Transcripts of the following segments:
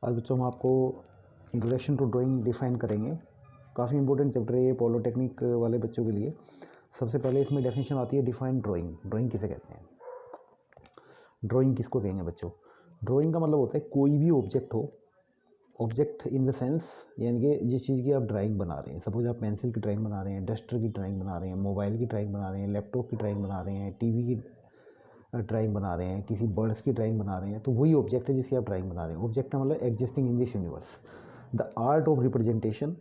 आज बच्चों हम आपको इंट्रोडक्शन टू ड्राइंग डिफाइन करेंगे। काफ़ी इंपॉर्टेंट चैप्टर है ये पॉलिटेक्निक वाले बच्चों के लिए। सबसे पहले इसमें डेफिनेशन आती है डिफाइन ड्राइंग। ड्राइंग किसे कहते हैं, ड्राइंग किसको कहेंगे बच्चों। ड्राइंग का मतलब होता है कोई भी ऑब्जेक्ट हो, ऑब्जेक्ट इन द सेंस यानी कि जिस चीज़ की आप ड्राइंग बना रहे हैं। सपोज आप पेंसिल की ड्राइंग बना रहे हैं, डस्टर की ड्राइंग बना रहे हैं, मोबाइल की ड्राइंग बना रहे हैं, लैपटॉप की ड्राइंग बना रहे हैं, टीवी की ड्राइंग बना रहे हैं, किसी बर्ड्स की ड्राइंग बना रहे हैं, तो वही ऑब्जेक्ट है जिसकी आप ड्राइंग बना रहे हैं। ऑब्जेक्ट का मतलब existing in this universe. The art of representation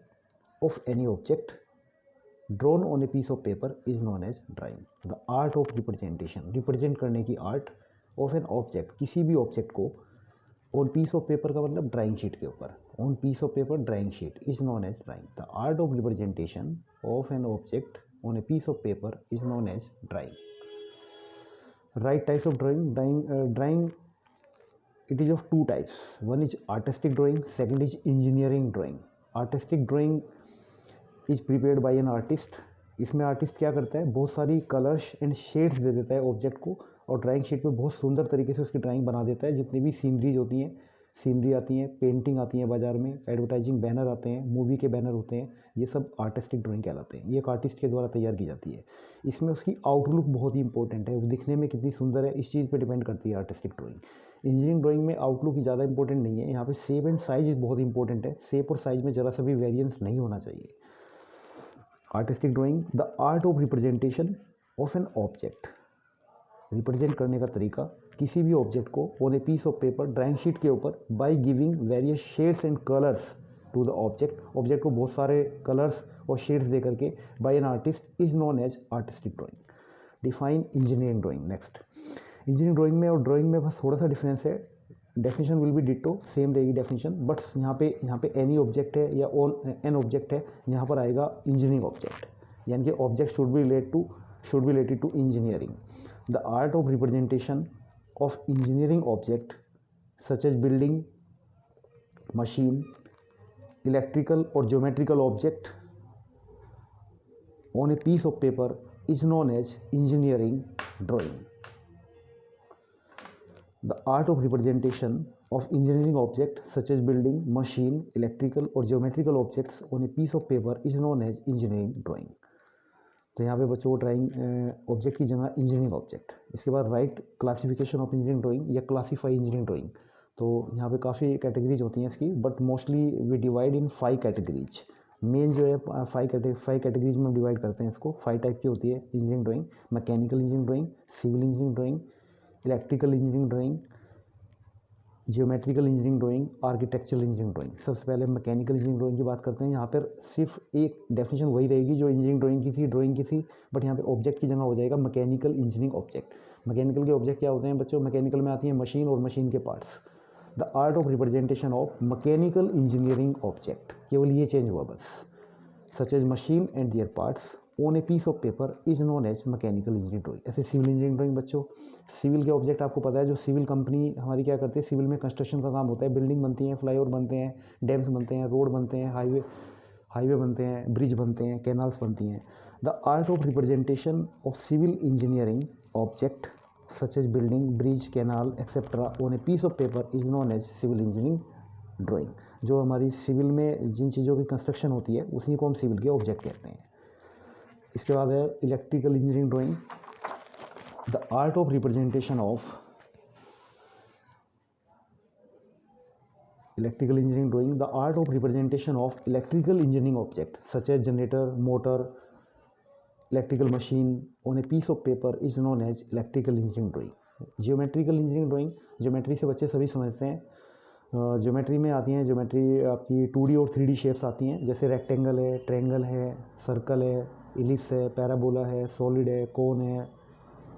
of any object drawn on a piece of paper is known as drawing. The art of representation, represent करने की आर्ट ऑफ एन ऑब्जेक्ट, किसी भी object को on piece of paper का मतलब drawing sheet के ऊपर, on piece of paper drawing sheet is known as drawing. The art of representation of an object on a piece of paper is known as drawing. Right types of drawing. Drawing it is of two types. One is artistic drawing, second is engineering drawing. Artistic drawing is prepared by an artist. इसमें artist क्या करता है, बहुत सारी colours and shades दे देता है object को और ड्राइंग शीट पे बहुत सुंदर तरीके से उसकी ड्राइंग बना देता है। जितनी भी सीनरीज होती हैं, सीनरी आती हैं, पेंटिंग आती हैं बाज़ार में, एडवर्टाइजिंग बैनर आते हैं, मूवी के बैनर होते हैं, ये सब आर्टिस्टिक ड्राइंग कहलाते हैं। ये एक आर्टिस्ट के द्वारा तैयार की जाती है। इसमें उसकी आउटलुक बहुत ही इंपॉर्टेंट है, वो दिखने में कितनी सुंदर है इस चीज़ पे डिपेंड करती है आर्टिस्टिक ड्राइंग। इंजीनियरिंग ड्राइंग में आउटलुक ज़्यादा इंपॉर्टेंट नहीं है, यहाँ पे शेप एंड साइज बहुत इंपॉर्टेंट है। शेप और साइज में ज़रा सा भी वेरिएंस नहीं होना चाहिए। Artistic drawing, the art of representation of an object, represent करने का तरीका किसी भी ऑब्जेक्ट को on a piece of paper drawing sheet के ऊपर by giving various shades and colours to the object. Object को बहुत सारे कलर्स और शेड्स दे करके by an artist is known as artistic drawing. Define engineering drawing. Next, engineering drawing में और ड्राइंग में बस थोड़ा सा डिफरेंस है। Definition will be ditto, same रहेगी डेफिनेशन, बट यहाँ पे एनी ऑब्जेक्ट है या ऑन एन ऑब्जेक्ट है, यहाँ पर आएगा इंजीनियरिंग ऑब्जेक्ट, यानी कि object should be related to engineering. The art of representation of engineering object such as building, machine, electrical और geometrical object on a piece of paper is known as engineering drawing. The art of representation of engineering object such as building, machine, electrical और geometrical objects on a piece of paper is known as engineering drawing। तो यहाँ पे बच्चों को drawing object की जगह engineering object. इसके बाद right classification of engineering drawing या क्लासीफाई इंजीनियरिंग ड्राइंग। तो यहाँ पे काफ़ी कैटेगरीज होती हैं इसकी, but mostly we divide in 5 categories. Main जो है 5 कैटेगरीज में हम डिवाइड करते हैं इसको। 5 टाइप की होती है engineering drawing. Mechanical engineering drawing, civil engineering drawing, electrical engineering drawing, geometrical engineering drawing, architectural engineering drawing. सबसे पहले मैकेनिकल इंजीनियरिंग ड्राइंग की बात करते हैं। यहाँ पर सिर्फ एक डेफिनेशन वही रहेगी जो इंजीनियरिंग ड्राइंग की थी, बट यहाँ पे ऑब्जेक्ट की जगह हो जाएगा मैकेनिकल इंजीनियरिंग ऑब्जेक्ट। मैकेनिकल के ऑब्जेक्ट क्या होते हैं बच्चों, मैकेनिकल में आती है मशीन और मशीन के parts. The art of representation of mechanical engineering object, केवल ये चेंज हुआ बस। Such as machine and their parts on a piece of paper is known as mechanical engineering drawing. ऐसे सिविल इंजीनियरिंग ड्राइंग बच्चों, civil के object आपको पता है, जो सिविल कंपनी हमारी क्या करती है, सिविल में कंस्ट्रक्शन का काम होता है। बिल्डिंग बनती हैं, फ्लाईओवर बनते हैं, डैम्स बनते हैं, रोड बनते हैं, हाईवे बनते हैं, ब्रिज बनते हैं, कैनाल्स बनती हैं। The art of representation of civil engineering object such as building, bridge, canal etcetera on a piece of paper is known as civil engineering drawing. जो हमारी सिविल में जिन चीज़ों की कंस्ट्रक्शन होती है उसी को हम सिविल के ऑब्जेक्ट कहते हैं। इसके बाद है electrical engineering drawing. The art of representation of electrical engineering drawing, the art of representation of electrical engineering object such as generator, motor, electrical machine on a piece of paper is known as electrical engineering drawing. Geometrical engineering drawing, geometry से बच्चे सभी समझते हैं। Geometry में आती हैं, geometry आपकी 2D और 3D शेप्स आती हैं, जैसे रेक्टेंगल है, ट्रायंगल है, सर्कल है, इलिप्स है, पैराबोला है, सॉलिड है, कोन है।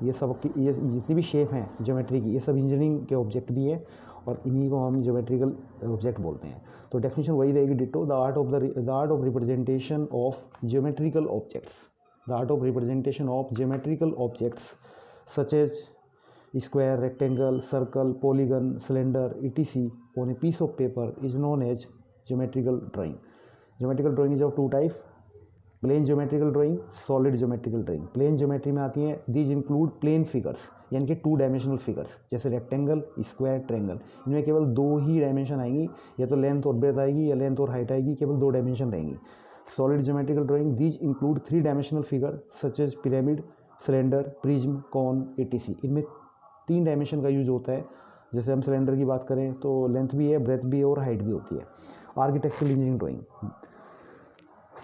ये सब की ये जितनी भी शेप हैं ज्योमेट्री की, ये सब इंजीनियरिंग के ऑब्जेक्ट भी है और इन्हीं को हम ज्योमेट्रिकल ऑब्जेक्ट बोलते हैं। तो डेफिनेशन वही रहेगी ditto. The art of representation of geometrical objects, the art of representation of geometrical objects such as square, rectangle, circle, polygon, cylinder, etc. on a piece of paper is known as geometrical drawing. Geometrical drawing is of 2 types, plane geometrical drawing, solid geometrical drawing. Plane geometry में आती हैं these include plane figures, यानी कि 2 dimensional figures, जैसे rectangle, square, triangle. इनमें केवल 2 ही dimension आएंगी, या तो लेंथ और ब्रेथ आएगी या लेंथ और हाइट आएगी, केवल 2 डायमेंशन रहेंगी। Solid geometrical drawing, these include 3 dimensional figure such as pyramid, cylinder, prism, cone, etc। इनमें 3 डायमेंशन का यूज होता है। जैसे हम सिलेंडर की बात करें तो लेंथ भी है, ब्रेथ भी है और हाइट भी होती है। आर्किटेक्चरल इंजीनियरिंग ड्राइंग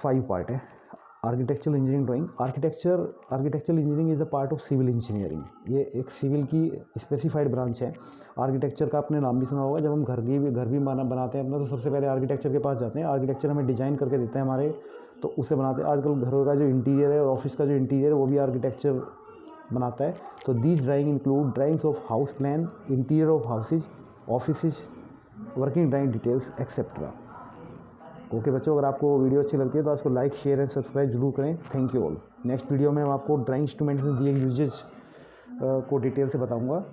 5 पार्ट है। Architectural engineering drawing, architectural engineering is a part of civil engineering. ये एक सिविल की स्पेसिफाइड ब्रांच है। आर्किटेक्चर का आपने नाम भी सुना होगा। जब हम घर भी बनाते हैं अपना, तो सबसे पहले आर्किटेक्चर के पास जाते हैं। आर्किटेक्चर हमें डिजाइन करके देता है हमारे, तो उसे बनाते हैं। आजकल घरों का जो इंटीरियर है और ऑफिस का जो इंटीरियर है वो भी आर्किटेक्चर बनाता है। तो these drawing include drawings of house plan, interior of houses, offices, working drawing details etcetera. Okay बच्चों, अगर आपको वीडियो अच्छी लगती है तो आपको लाइक, शेयर एंड सब्सक्राइब जरूर करें। Thank you all. Next video में मैं आपको ड्राइंग इंस्ट्रूमेंट में दिए यूजेज को डिटेल से बताऊंगा।